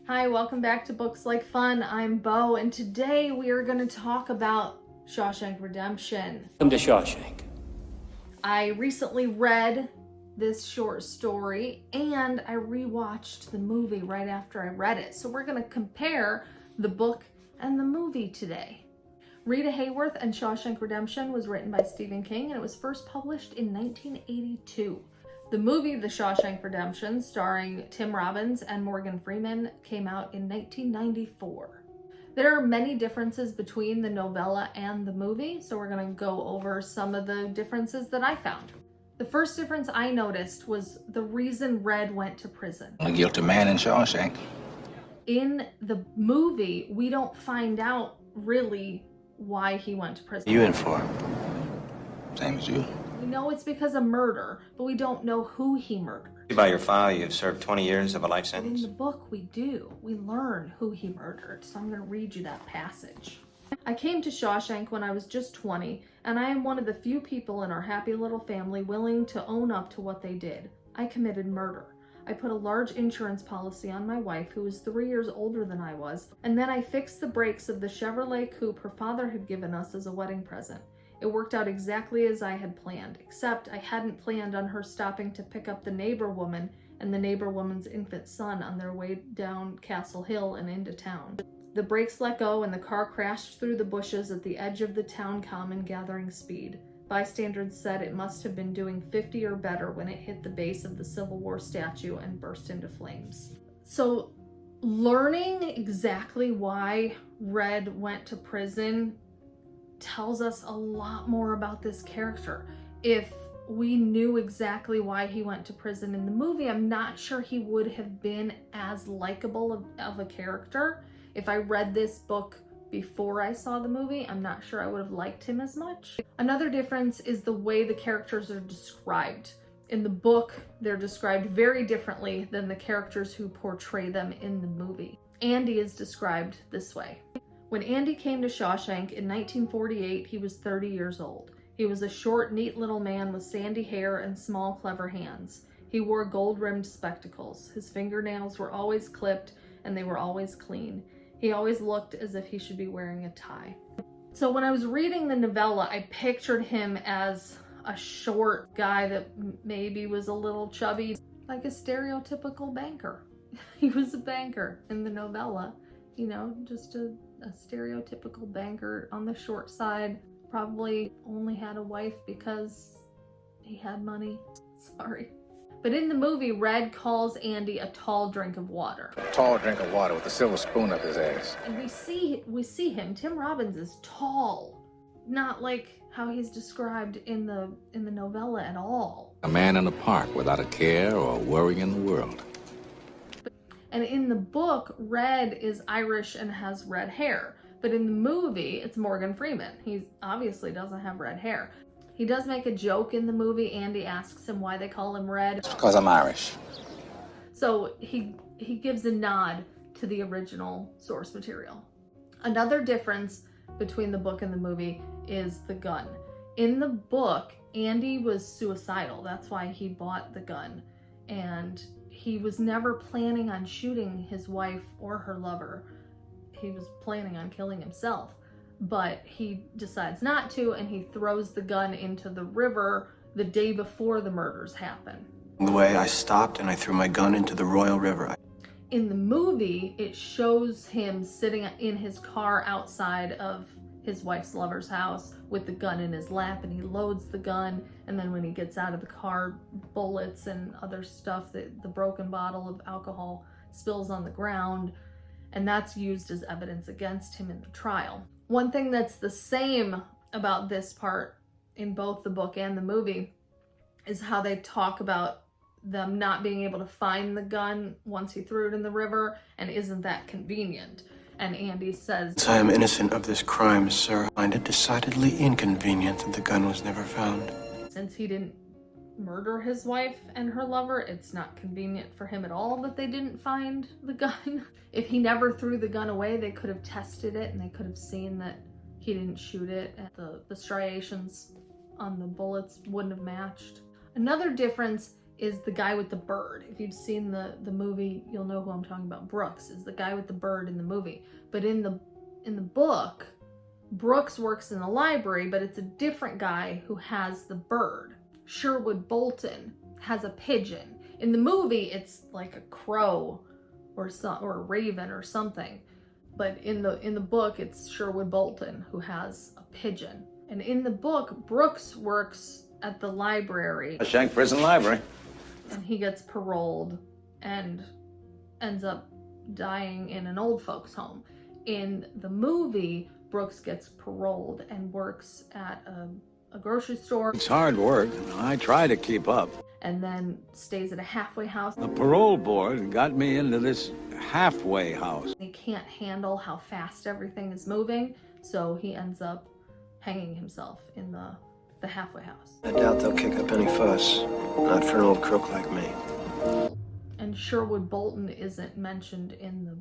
Hi, welcome back to Books Like Fun. I'm Bo, and today we are going to talk about Shawshank Redemption. Welcome to Shawshank. I recently read this short story, and I rewatched the movie right after I read it. So we're going to compare the book and the movie today. Rita Hayworth and Shawshank Redemption was written by Stephen King, and it was first published in 1982. The movie The Shawshank Redemption, starring Tim Robbins and Morgan Freeman, came out in 1994. There are many differences between the novella and the movie, so we're going to go over some of the differences that I found. The first difference I noticed was the reason Red went to prison. A guilty man in Shawshank. In the movie, we don't find out really why he went to prison. You in for? Same as you. We know it's because of murder, but we don't know who he murdered. By your file, you've served 20 years of a life But sentence. in the book, we do. We learn who he murdered, so I'm going to read you that passage. I came to Shawshank when I was just 20, and I am one of the few people in our happy little family willing to own up to what they did. I committed murder. I put a large insurance policy on my wife, who was 3 years older than I was, and then I fixed the brakes of the Chevrolet coupe her father had given us as a wedding present. It worked out exactly as I had planned, except I hadn't planned on her stopping to pick up the neighbor woman and the neighbor woman's infant son on their way down Castle Hill and into town. The brakes let go and the car crashed through the bushes at the edge of the town common, gathering speed. Bystanders said it must have been doing 50 or better when it hit the base of the Civil War statue and burst into flames. So, learning exactly why Red went to prison tells us a lot more about this character. If we knew exactly why he went to prison in the movie, I'm not sure he would have been as likable of a character. If I read this book before I saw the movie, I'm not sure I would have liked him as much. Another difference is the way the characters are described. In the book, they're described very differently than the characters who portray them in the movie. Andy is described this way. When Andy came to Shawshank in 1948, he was 30 years old. He was a short, neat little man with sandy hair and small, clever hands. He wore gold-rimmed spectacles. His fingernails were always clipped, and they were always clean. He always looked as if he should be wearing a tie. So when I was reading the novella, I pictured him as a short guy that maybe was a little chubby, like a stereotypical banker. He was a banker in the novella. You know, just a stereotypical banker on the short side. Probably only had a wife because he had money. Sorry. But in the movie, Red calls Andy a tall drink of water. A tall drink of water with a silver spoon up his ass. And we see him. Tim Robbins is tall. Not like how he's described in the novella at all. A man in a park without a care or worry in the world. And in the book, Red is Irish and has red hair. But in the movie, it's Morgan Freeman. He obviously doesn't have red hair. He does make a joke in the movie. Andy asks him why they call him Red. It's because I'm Irish. So he gives a nod to the original source material. Another difference between the book and the movie is the gun. In the book, Andy was suicidal. That's why he bought the gun. And he was never planning on shooting his wife or her lover. He was planning on killing himself, but he decides not to, and he throws the gun into the river the day before the murders happen. The way I stopped and I threw my gun into the Royal River. In the movie, it shows him sitting in his car outside of his wife's lover's house with the gun in his lap, and he loads the gun, and then when he gets out of the car, bullets and other stuff, the broken bottle of alcohol spills on the ground, and that's used as evidence against him in the trial. One thing that's the same about this part in both the book and the movie is how they talk about them not being able to find the gun once he threw it in the river, and isn't that convenient? And Andy says, Since I am innocent of this crime, sir, I find it decidedly inconvenient that the gun was never found. Since he didn't murder his wife and her lover, it's not convenient for him at all that they didn't find the gun. If he never threw the gun away, they could have tested it and they could have seen that he didn't shoot it, and the striations on the bullets wouldn't have matched. Another difference is the guy with the bird. If you've seen the movie, you'll know who I'm talking about. Brooks is the guy with the bird in the movie. But in the book, Brooks works in the library, but it's a different guy who has the bird. Sherwood Bolton has a pigeon. In the movie, it's like a crow or a raven or something. But in the book, it's Sherwood Bolton who has a pigeon. And in the book, Brooks works at the library. Shawshank Prison Library. And he gets paroled and ends up dying in an old folks home. In the movie, Brooks gets paroled and works at a grocery store. It's hard work. I try to keep up. And then stays at a halfway house. The parole board got me into this halfway house. He can't handle how fast everything is moving, so he ends up hanging himself in the halfway house. I doubt they'll kick up any fuss. Not for an old crook like me. And Sherwood Bolton isn't mentioned in the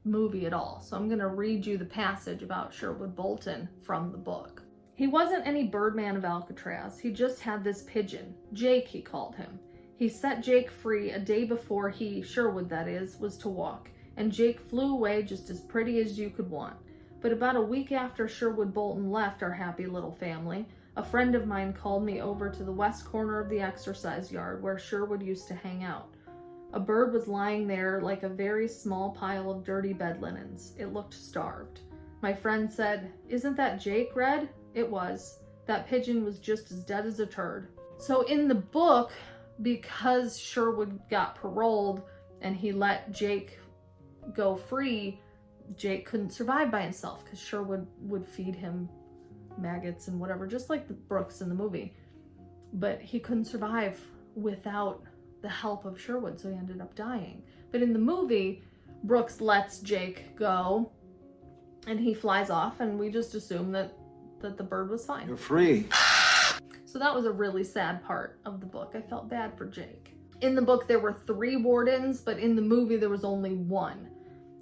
movie at all. So I'm going to read you the passage about Sherwood Bolton from the book. He wasn't any Birdman of Alcatraz. He just had this pigeon. Jake, he called him. He set Jake free a day before he, Sherwood that is, was to walk. And Jake flew away just as pretty as you could want. But about a week after Sherwood Bolton left our happy little family, a friend of mine called me over to the west corner of the exercise yard where Sherwood used to hang out. A bird was lying there like a very small pile of dirty bed linens. It looked starved. My friend said, "Isn't that Jake, Red?" It was. That pigeon was just as dead as a turd. So in the book, because Sherwood got paroled and he let Jake go free, Jake couldn't survive by himself because Sherwood would feed him maggots and whatever, just like the Brooks in the movie. But he couldn't survive without the help of Sherwood, so he ended up dying. But in the movie, Brooks lets Jake go and he flies off, and we just assume that the bird was fine. You're free. So that was a really sad part of the book. I felt bad for Jake. In the book, there were 3 wardens, but in the movie, there was only 1.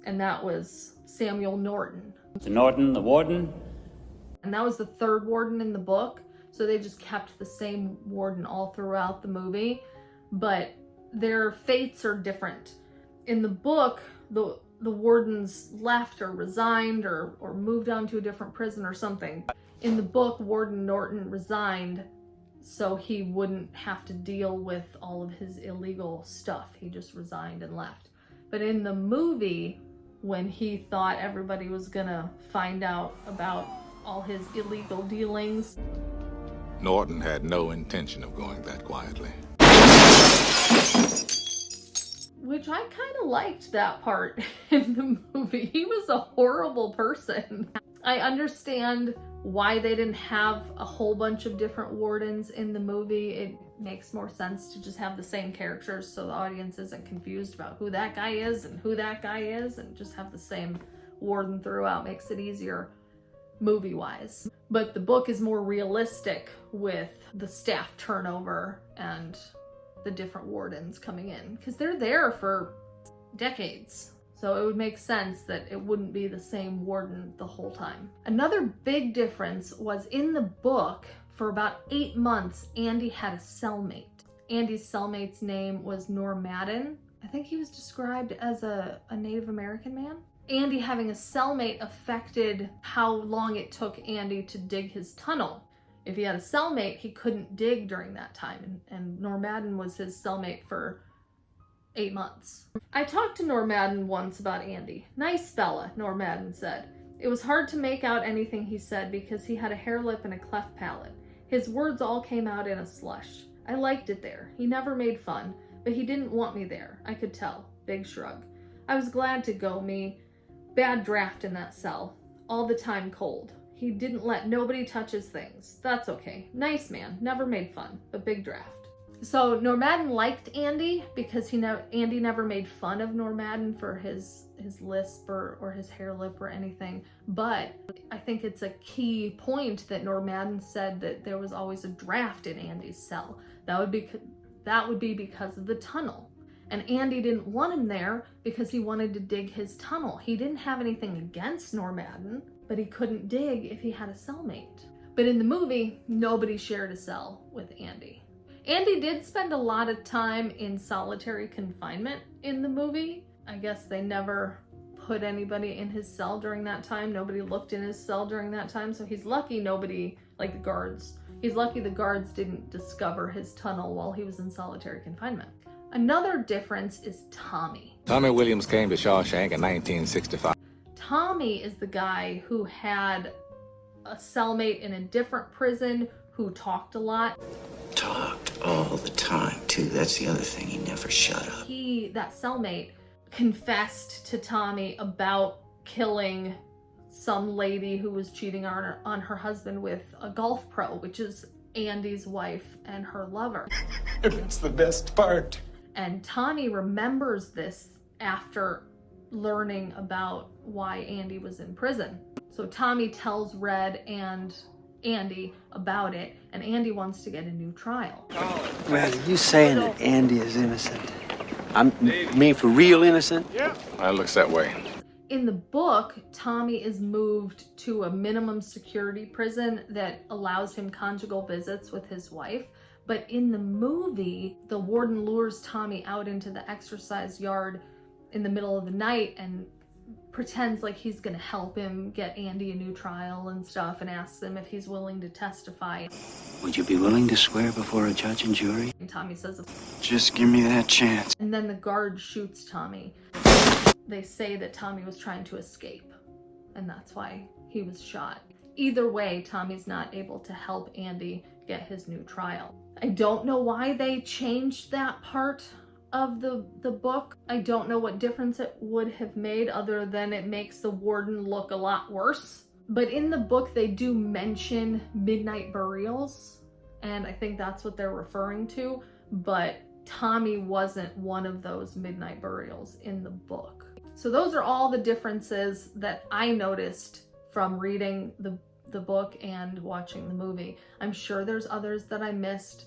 And that was Samuel Norton. The Norton, the warden. And that was the 3rd warden in the book. So they just kept the same warden all throughout the movie. But their fates are different. In the book, the wardens left or resigned or moved on to a different prison or something. In the book, Warden Norton resigned so he wouldn't have to deal with all of his illegal stuff. He just resigned and left. But in the movie, when he thought everybody was gonna find out about all his illegal dealings, Norton had no intention of going that quietly. which I kind of liked that part in the movie. He was a horrible person. I understand why they didn't have a whole bunch of different wardens in the movie. It makes more sense to just have the same characters so the audience isn't confused about who that guy is and who that guy is, and just have the same warden throughout. Makes it easier movie-wise. But the book is more realistic with the staff turnover and the different wardens coming in, because they're there for decades. So it would make sense that it wouldn't be the same warden the whole time. Another big difference was in the book, for about 8 months, Andy had a cellmate. Andy's cellmate's name was Normadden. I think he was described as a Native American man. Andy having a cellmate affected how long it took Andy to dig his tunnel. If he had a cellmate, he couldn't dig during that time, and Normadden was his cellmate for 8 months. I talked to Normadden once about Andy. Nice fella, Normadden said. It was hard to make out anything he said because he had a hair lip and a cleft palate. His words all came out in a slush. I liked it there. He never made fun, but he didn't want me there. I could tell. Big shrug. I was glad to go, me. Bad draft in that cell. All the time cold. He didn't let nobody touch his things. That's okay. Nice man. Never made fun, but big draft. So Normadden liked Andy because Andy never made fun of Normadden for his lisp or his hair lip or anything. But I think it's a key point that Normadden said that there was always a draft in Andy's cell. That would be because of the tunnel. And Andy didn't want him there because he wanted to dig his tunnel. He didn't have anything against Normadden, but he couldn't dig if he had a cellmate. But in the movie, nobody shared a cell with Andy. Andy did spend a lot of time in solitary confinement in the movie. I guess they never put anybody in his cell during that time. Nobody looked in his cell during that time, so he's lucky nobody, like the guards, he's lucky the guards didn't discover his tunnel while he was in solitary confinement. Another difference is Tommy. Tommy Williams came to Shawshank in 1965. Tommy is the guy who had a cellmate in a different prison who talked a lot. Talked all the time, too. That's the other thing. He never shut up. That cellmate, confessed to Tommy about killing some lady who was cheating on her husband with a golf pro, which is Andy's wife and her lover. That's the best part. And Tommy remembers this after learning about why Andy was in prison. So Tommy tells Red and Andy about it, and Andy wants to get a new trial. Red, are you saying that Andy is innocent? I mean for real innocent? It looks that way. In the book, Tommy is moved to a minimum security prison that allows him conjugal visits with his wife. But in the movie, the warden lures Tommy out into the exercise yard in the middle of the night and pretends like he's gonna help him get Andy a new trial and stuff, and asks him if he's willing to testify. Would you be willing to swear before a judge and jury? And Tommy says, Just give me that chance. and then the guard shoots Tommy. They say that Tommy was trying to escape, and that's why he was shot. Either way, Tommy's not able to help Andy get his new trial. I don't know why they changed that part of the book. I don't know what difference it would have made other than it makes the warden look a lot worse. But in the book, they do mention midnight burials, and I think that's what they're referring to, but Tommy wasn't one of those midnight burials in the book. So those are all the differences that I noticed from reading the book and watching the movie. I'm sure there's others that I missed.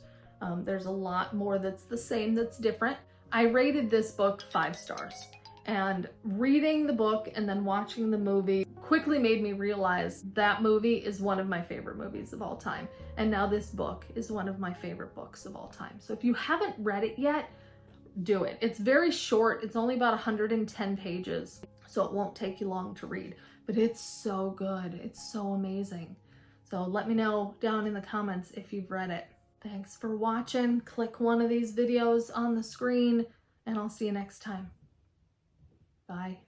There's a lot more that's the same, that's different. I rated this book 5 stars, and reading the book and then watching the movie quickly made me realize that movie is one of my favorite movies of all time. And now this book is one of my favorite books of all time. So if you haven't read it yet, do it. It's very short. It's only about 110 pages, so it won't take you long to read, but it's so good. It's so amazing. So let me know down in the comments if you've read it. Thanks for watching. Click one of these videos on the screen, and I'll see you next time. Bye.